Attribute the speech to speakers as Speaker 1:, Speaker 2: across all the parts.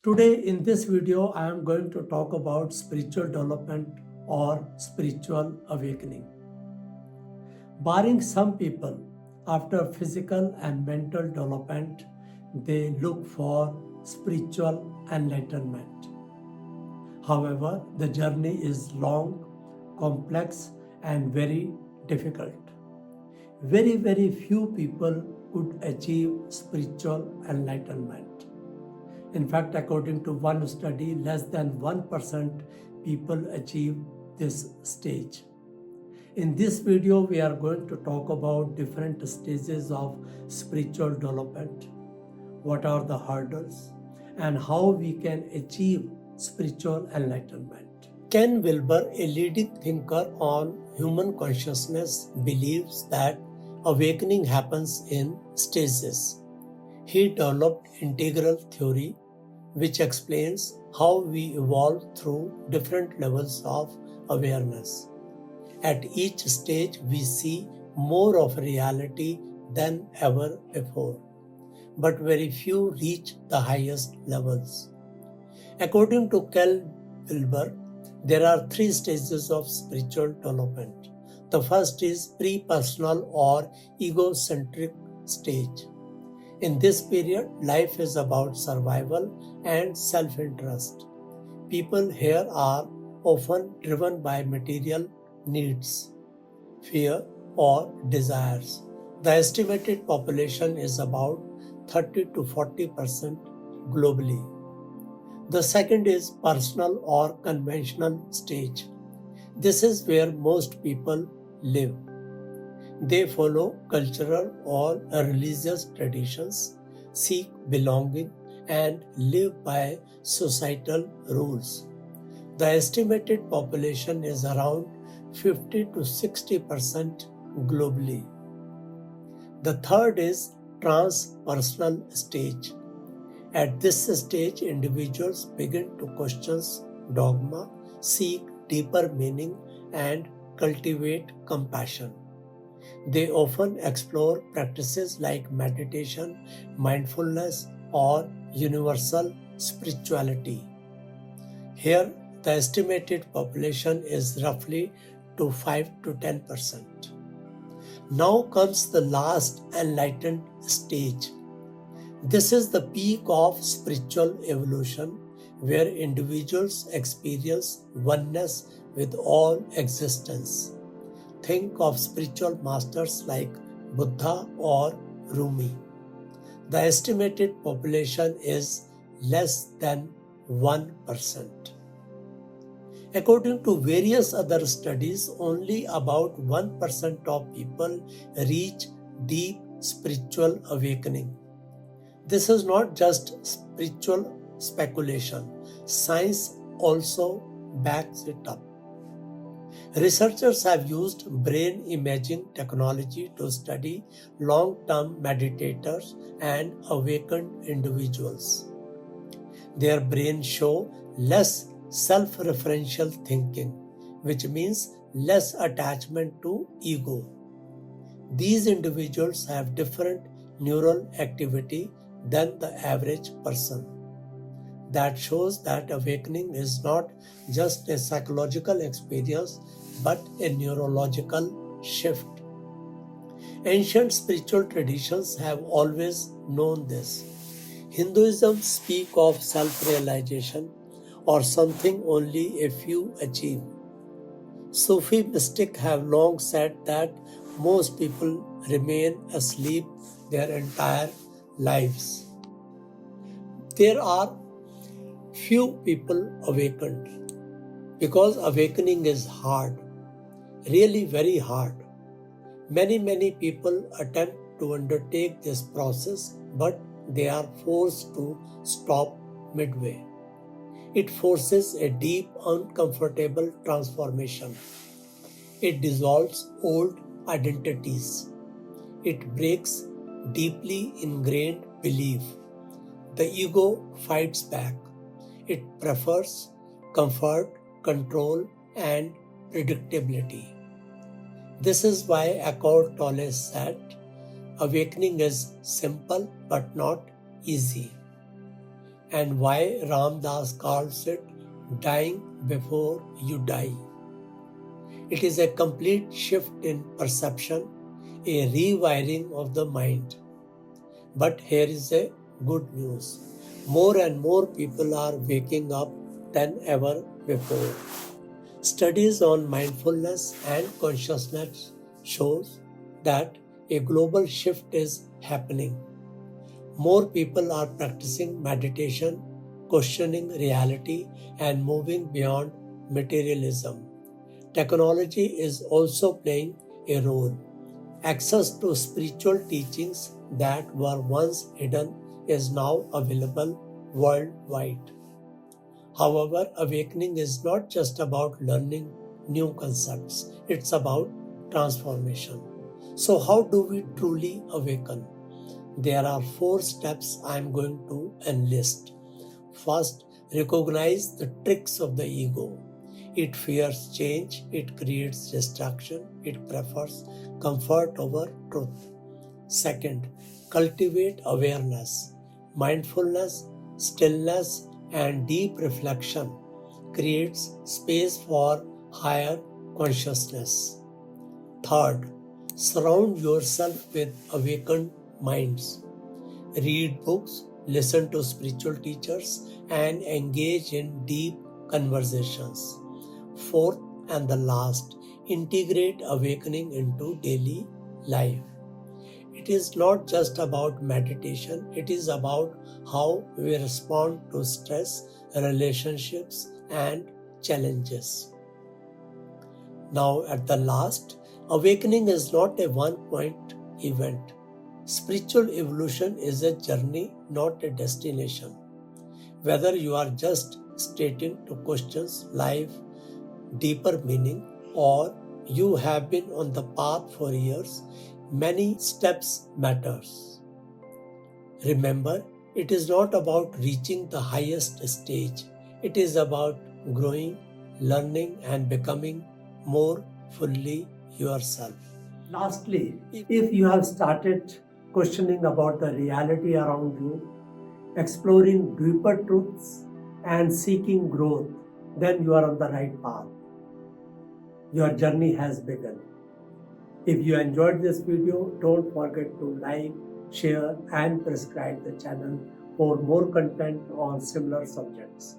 Speaker 1: Today in this video, I am going to talk about spiritual development or spiritual awakening. Barring some people, after physical and mental development, they look for spiritual enlightenment. However, the journey is long, complex, and very difficult. Very few people could achieve spiritual enlightenment. In fact, according to one study, less than 1% people achieve this stage. In this video, we are going to talk about different stages of spiritual development, what are the hurdles, and how we can achieve spiritual enlightenment. Ken Wilber, a leading thinker on human consciousness, believes that awakening happens in stages. He developed integral theory, which explains how we evolve through different levels of awareness. At each stage, we see more of reality than ever before, but very few reach the highest levels. According to Ken Wilber, there are three stages of spiritual development. The first is pre-personal or egocentric stage. In this period, life is about survival and self-interest. People here are often driven by material needs, fear, or desires. The estimated population is about 30 to 40% globally. The second is personal or conventional stage. This is where most people live. They follow cultural or religious traditions, seek belonging, and live by societal rules. The estimated population is around 50 to 60% globally. The third is transpersonal stage. At this stage, individuals begin to question dogma, seek deeper meaning, and cultivate compassion. They often explore practices like meditation, mindfulness, or universal spirituality. Here, the estimated population is roughly to 5 to 10%. Now comes the last enlightened stage. This is the peak of spiritual evolution, where individuals experience oneness with all existence. Think of spiritual masters like Buddha or Rumi. The estimated population is less than 1%. According to various other studies, only about 1% of people reach deep spiritual awakening. This is not just spiritual speculation. Science also backs it up. Researchers have used brain imaging technology to study long-term meditators and awakened individuals. Their brains show less self-referential thinking, which means less attachment to ego. These individuals have different neural activity than the average person. That shows that awakening is not just a psychological experience but a neurological shift. Ancient spiritual traditions have always known this. Hinduism speaks of self-realization or something only a few achieve. Sufi mystics have long said that most people remain asleep their entire lives. There are few people awakened because awakening is hard, really very hard. Many people attempt to undertake this process, but they are forced to stop midway. It forces a deep, uncomfortable transformation. It dissolves old identities. It breaks deeply ingrained belief. The ego fights back. It prefers comfort, control, and predictability. This is why Eckhart Tolle said, awakening is simple but not easy. and why Ram Dass calls it dying before you die. It is a complete shift in perception, a rewiring of the mind. But here is a good news. More and more people are waking up than ever before. Studies on mindfulness and consciousness shows that a global shift is happening. More people are practicing meditation, questioning reality, and moving beyond materialism. Technology is also playing a role. Access to spiritual teachings that were once hidden is now available worldwide. However, awakening is not just about learning new concepts, it's about transformation. So, how do we truly awaken? There are 4 steps I am going to enlist. First, recognize the tricks of the ego. It fears change, it creates distraction, it prefers comfort over truth. Second, cultivate awareness. Mindfulness, stillness, and deep reflection creates space for higher consciousness. Third, surround yourself with awakened minds. Read books, listen to spiritual teachers, and engage in deep conversations. Fourth and the last, integrate awakening into daily life. It is not just about meditation, it is about how we respond to stress, relationships, and challenges. Now, at the last, awakening is not a one-point event. Spiritual evolution is a journey, not a destination. Whether you are just stating to questions life, deeper meaning, or you have been on the path for years, many steps matters. Remember, it is not about reaching the highest stage. It is about growing, learning, and becoming more fully yourself. Lastly, if you have started questioning about the reality around you, exploring deeper truths, and seeking growth, then you are on the right path. Your journey has begun. If you enjoyed this video, don't forget to like, share, and subscribe the channel for more content on similar subjects.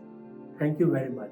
Speaker 1: Thank you very much.